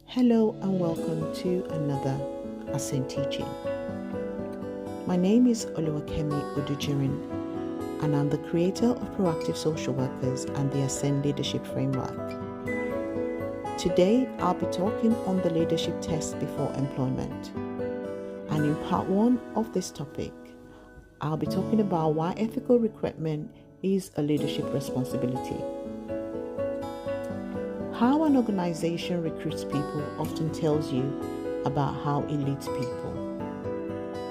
Hello and welcome to another Ascend teaching. My name is Oluwakemi Odujirin and I'm the creator of Proactive Social Workers and the Ascend Leadership Framework. Today I'll be talking on the leadership test before employment. And in part 1 of this topic, I'll be talking about why ethical recruitment is a leadership responsibility. How an organization recruits people often tells you about how it leads people.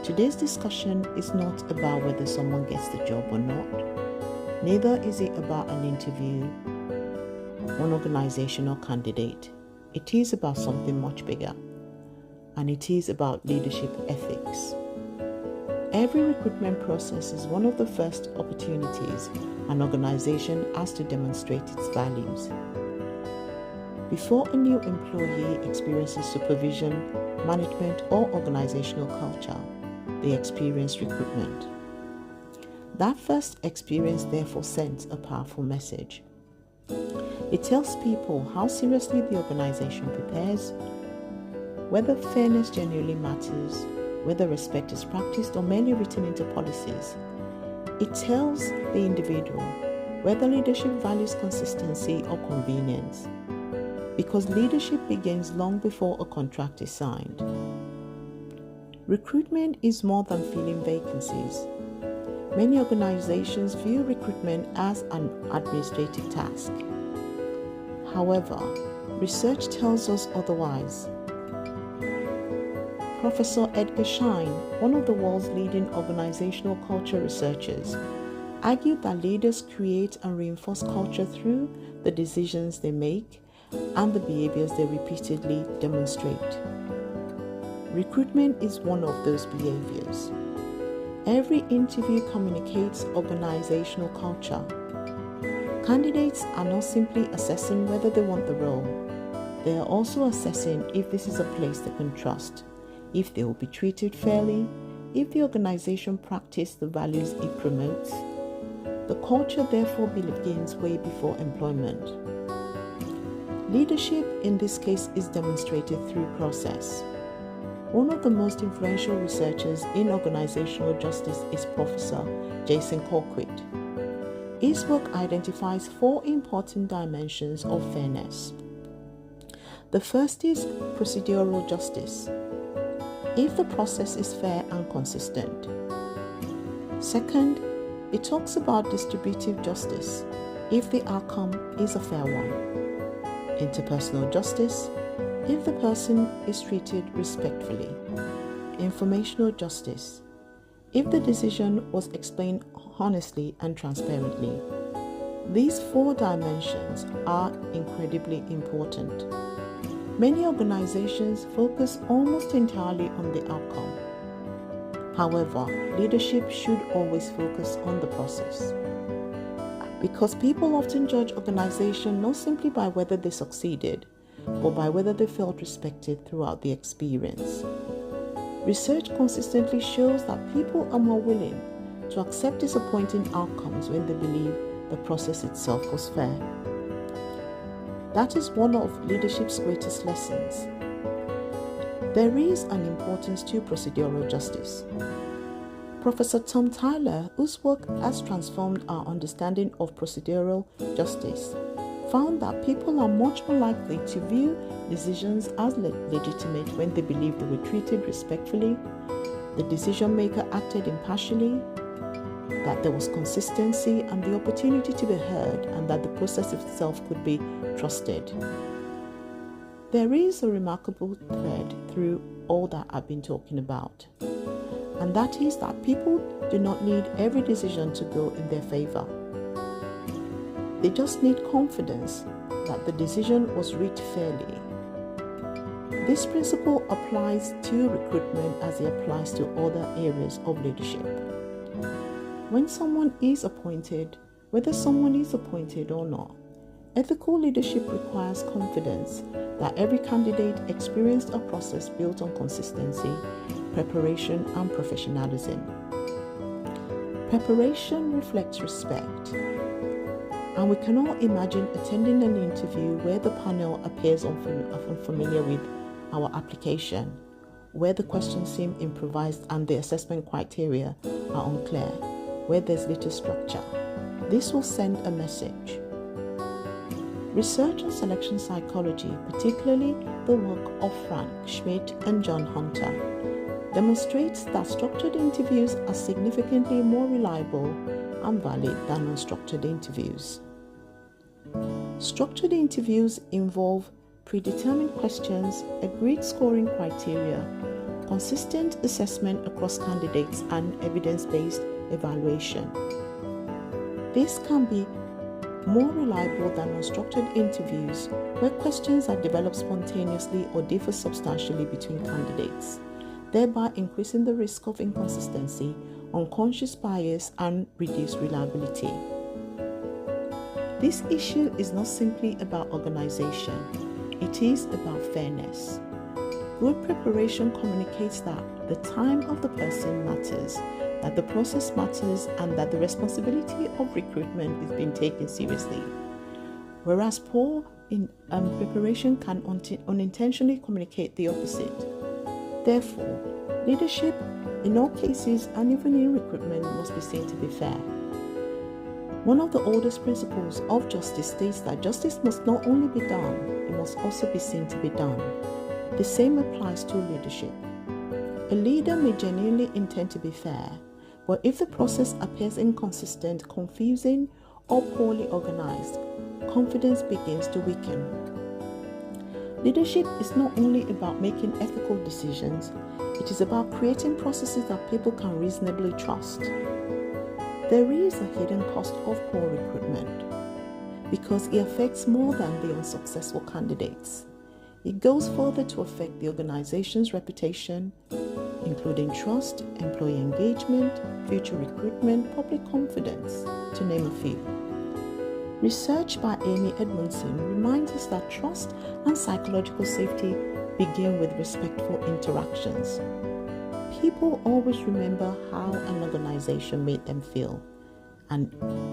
Today's discussion is not about whether someone gets the job or not. Neither is it about an interview, one organizational candidate. It is about something much bigger, and it is about leadership ethics. Every recruitment process is one of the first opportunities an organization has to demonstrate its values. Before a new employee experiences supervision, management, or organizational culture, they experience recruitment. That first experience therefore sends a powerful message. It tells people how seriously the organization prepares, whether fairness genuinely matters, whether respect is practiced or merely written into policies. It tells the individual whether leadership values consistency or convenience, because leadership begins long before a contract is signed. Recruitment is more than filling vacancies. Many organizations view recruitment as an administrative task. However, research tells us otherwise. Professor Edgar Schein, one of the world's leading organizational culture researchers, argued that leaders create and reinforce culture through the decisions they make and the behaviors they repeatedly demonstrate. Recruitment is one of those behaviors. Every interview communicates organizational culture. Candidates are not simply assessing whether they want the role. They are also assessing if this is a place they can trust, if they will be treated fairly, if the organization practices the values it promotes. The culture therefore begins way before employment. Leadership in this case is demonstrated through process. One of the most influential researchers in organizational justice is Professor Jason Colquitt. His work identifies 4 important dimensions of fairness. The first is procedural justice, if the process is fair and consistent. Second, it talks about distributive justice, if the outcome is a fair one. Interpersonal justice, if the person is treated respectfully. Informational justice, if the decision was explained honestly and transparently. These 4 dimensions are incredibly important. Many organizations focus almost entirely on the outcome. However, leadership should always focus on the process. Because people often judge organizations not simply by whether they succeeded, but by whether they felt respected throughout the experience. Research consistently shows that people are more willing to accept disappointing outcomes when they believe the process itself was fair. That is one of leadership's greatest lessons. There is an importance to procedural justice. Professor Tom Tyler, whose work has transformed our understanding of procedural justice, found that people are much more likely to view decisions as legitimate when they believe they were treated respectfully, the decision maker acted impartially, that there was consistency and the opportunity to be heard, and that the process itself could be trusted. There is a remarkable thread through all that I've been talking about, and that is that people do not need every decision to go in their favor. They just need confidence that the decision was reached fairly. This principle applies to recruitment as it applies to other areas of leadership. When someone is appointed, whether someone is appointed or not, ethical leadership requires confidence that every candidate experienced a process built on consistency, preparation, and professionalism. Preparation reflects respect. And we can all imagine attending an interview where the panel appears unfamiliar with our application, where the questions seem improvised and the assessment criteria are unclear, where there's little structure. This will send a message. Research on selection psychology, particularly the work of Frank Schmidt and John Hunter, demonstrates that structured interviews are significantly more reliable and valid than unstructured interviews. Structured interviews involve predetermined questions, agreed scoring criteria, consistent assessment across candidates, and evidence-based evaluation. This can be more reliable than unstructured interviews where questions are developed spontaneously or differ substantially between candidates, thereby increasing the risk of inconsistency, unconscious bias, and reduced reliability. This issue is not simply about organization, it is about fairness. Good preparation communicates that the time of the person matters, that the process matters, and that the responsibility of recruitment is being taken seriously. Whereas poor preparation can unintentionally communicate the opposite. Therefore, leadership in all cases and even in recruitment must be seen to be fair. One of the oldest principles of justice states that justice must not only be done, it must also be seen to be done. The same applies to leadership. A leader may genuinely intend to be fair, but if the process appears inconsistent, confusing, or poorly organized, confidence begins to weaken. Leadership is not only about making ethical decisions, it is about creating processes that people can reasonably trust. There is a hidden cost of poor recruitment because it affects more than the unsuccessful candidates. It goes further to affect the organization's reputation, including trust, employee engagement, future recruitment, public confidence, to name a few. Research by Amy Edmondson reminds us that trust and psychological safety begin with respectful interactions. People always remember how an organization made them feel, and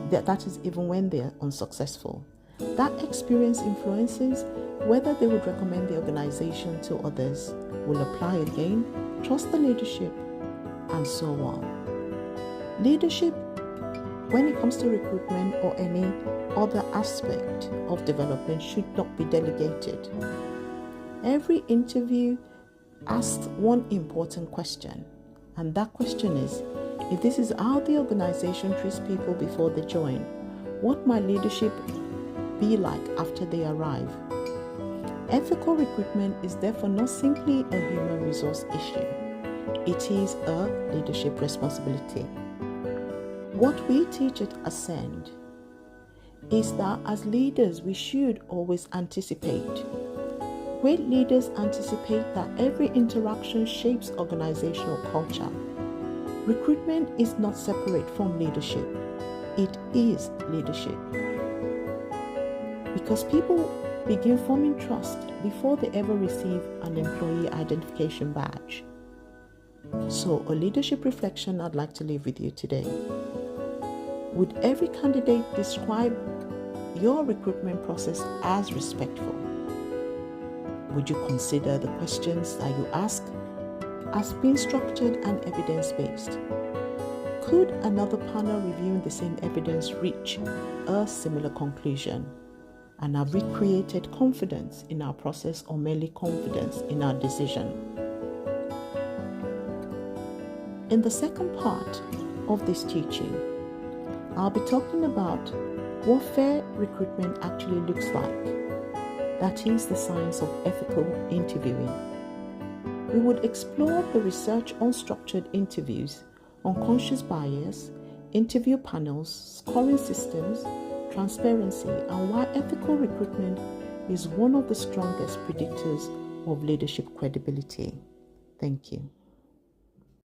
that is even when they're unsuccessful. That experience influences whether they would recommend the organization to others, will apply again, trust the leadership, and so on. Leadership, when it comes to recruitment or any other aspect of development, should not be delegated. Every interview asks one important question, and that question is, if this is how the organization treats people before they join, what might leadership be like after they arrive? Ethical recruitment is therefore not simply a human resource issue. It is a leadership responsibility. What we teach at Ascend is that as leaders, we should always anticipate. Great leaders anticipate that every interaction shapes organizational culture. Recruitment is not separate from leadership. It is leadership. Because people begin forming trust before they ever receive an employee identification badge. So, a leadership reflection I'd like to leave with you today. Would every candidate describe your recruitment process as respectful? Would you consider the questions that you ask as being structured and evidence-based? Could another panel reviewing the same evidence reach a similar conclusion? And have we created confidence in our process or merely confidence in our decision? In the second part of this teaching, I'll be talking about what fair recruitment actually looks like. That is the science of ethical interviewing. We would explore the research on structured interviews, unconscious bias, interview panels, scoring systems, transparency, and why ethical recruitment is one of the strongest predictors of leadership credibility. Thank you.